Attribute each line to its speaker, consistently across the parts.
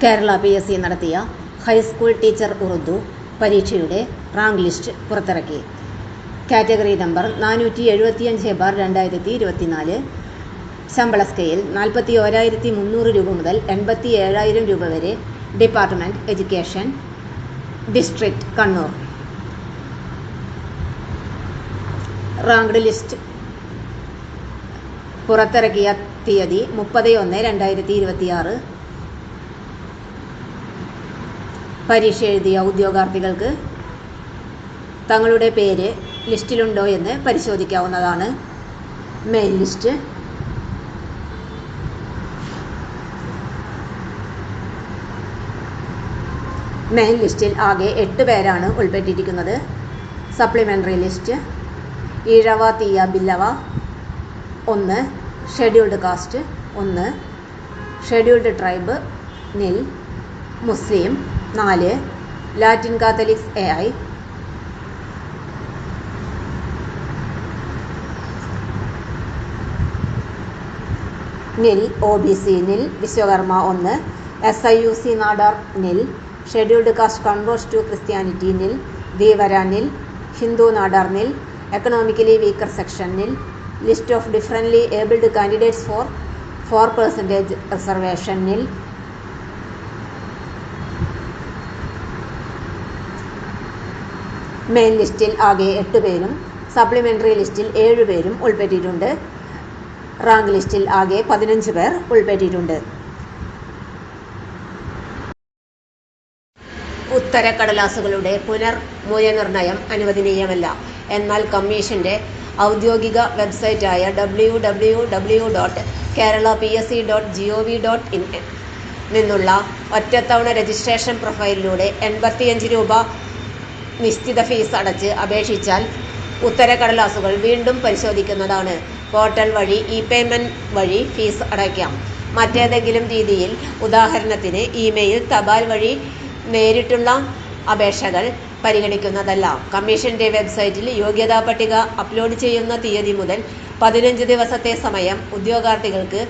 Speaker 1: Kerala PSC നടത്തിയ high school teacher Urdu പരീക്ഷയുടെ rank list പുറത്തിറക്കി. Category number 475/2024. ശമ്പള സ്കെയിൽ 41,300 രൂപ മുതൽ 87,000 രൂപ വരെ. Department education, district Kannur. Ranked list പുറത്തിറക്കിയ തീയതി 30/1/2026. പരീക്ഷ എഴുതിയ ഉദ്യോഗാർത്ഥികൾക്ക് തങ്ങളുടെ പേര് ലിസ്റ്റിലുണ്ടോ എന്ന് പരിശോധിക്കാവുന്നതാണ്. Main list. മെയിൻ ലിസ്റ്റിൽ ആകെ 8 പേരാണ് ഉൾപ്പെട്ടിരിക്കുന്നത്. Supplementary list. Ezhava Thiyya Billava 1, scheduled caste 1, scheduled tribe nil, Muslim 4, Latin Catholics AI, nil, OBC nil, Vishwakarma 1, SIUC Nadar nil, scheduled caste converts to Christianity nil, Dheevara nil, Hindu Nadar nil, economically weaker section nil, list of differently abled candidates for 4% reservation nil. Main ലിസ്റ്റിൽ ആകെ 8 പേരും supplementary ലിസ്റ്റിൽ 7 പേരും ഉൾപ്പെട്ടിട്ടുണ്ട്. Rank ലിസ്റ്റിൽ ആകെ 15 പേർ ഉൾപ്പെട്ടിട്ടുണ്ട്. ഉത്തരക്കടലാസുകളുടെ പുനർമൂല്യനിർണ്ണയം അനുവദനീയമല്ല. എന്നാൽ കമ്മീഷന്റെ ഔദ്യോഗിക വെബ്സൈറ്റായ www.keralapsc.gov.in നിന്നുള്ള ഒറ്റത്തവണ രജിസ്ട്രേഷൻ പ്രൊഫൈലിലൂടെ 85 രൂപ നിശ്ചിത ഫീസ് അടച്ച് അപേക്ഷിച്ചാൽ ഉത്തരക്കടലാസുകൾ വീണ്ടും പരിശോധിക്കുന്നതാണ്. പോർട്ടൽ വഴി ഇ-പേയ്മെൻറ്റ് വഴി ഫീസ് അടയ്ക്കാം. മറ്റേതെങ്കിലും രീതിയിൽ, ഉദാഹരണത്തിന് ഇമെയിൽ, തപാൽ വഴി നേരിട്ടുള്ള അപേക്ഷകൾ പരിഗണിക്കുന്നതല്ല. കമ്മീഷന്റെ വെബ്സൈറ്റിൽ യോഗ്യതാ പട്ടിക അപ്ലോഡ് ചെയ്യുന്ന തീയതി മുതൽ 15 ദിവസത്തെ സമയം ഉദ്യോഗാർത്ഥികൾക്ക്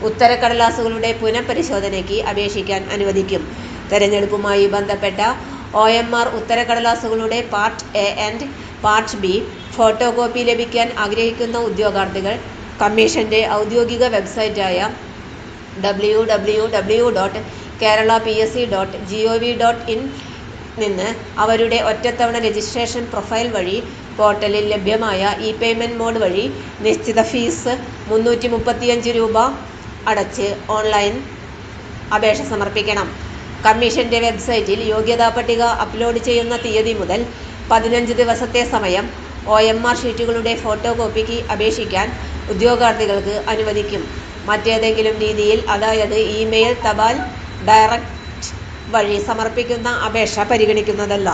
Speaker 1: ഉത്തരക്കടലാസുകളുടെ പുനഃപരിശോധനയ്ക്ക് അപേക്ഷിക്കാൻ അനുവദിക്കും. തെരഞ്ഞെടുപ്പുമായി ബന്ധപ്പെട്ട OMR ഉത്തരക്കടലാസുകളുടെ part A and part B photo copy ലഭിക്കാൻ ആഗ്രഹിക്കുന്ന ഉദ്യോഗാർത്ഥികൾ കമ്മീഷന്റെ ഔദ്യോഗിക വെബ്സൈറ്റായ www.keralapsc.gov.in നിന്ന് അവരുടെ ഒറ്റത്തവണ രജിസ്ട്രേഷൻ പ്രൊഫൈൽ വഴി പോർട്ടലിൽ ലഭ്യമായ ഇ-പേയ്മെൻറ്റ് മോഡ് വഴി നിശ്ചിത ഫീസ് 335 രൂപ അടച്ച് ഓൺലൈൻ അപേക്ഷ സമർപ്പിക്കണം. കമ്മീഷന്റെ വെബ്സൈറ്റിൽ യോഗ്യതാ പട്ടിക അപ്ലോഡ് ചെയ്യുന്ന തീയതി മുതൽ 15 ദിവസത്തെ സമയം OMR ഷീറ്റുകളുടെ ഫോട്ടോ കോപ്പിക്ക് അപേക്ഷിക്കാൻ ഉദ്യോഗാർത്ഥികൾക്ക് അനുവദിക്കും. മറ്റേതെങ്കിലും രീതിയിൽ, അതായത് ഇമെയിൽ, തപാൽ, ഡയറക്റ്റ് വഴി സമർപ്പിക്കുന്ന അപേക്ഷ പരിഗണിക്കുന്നതല്ല.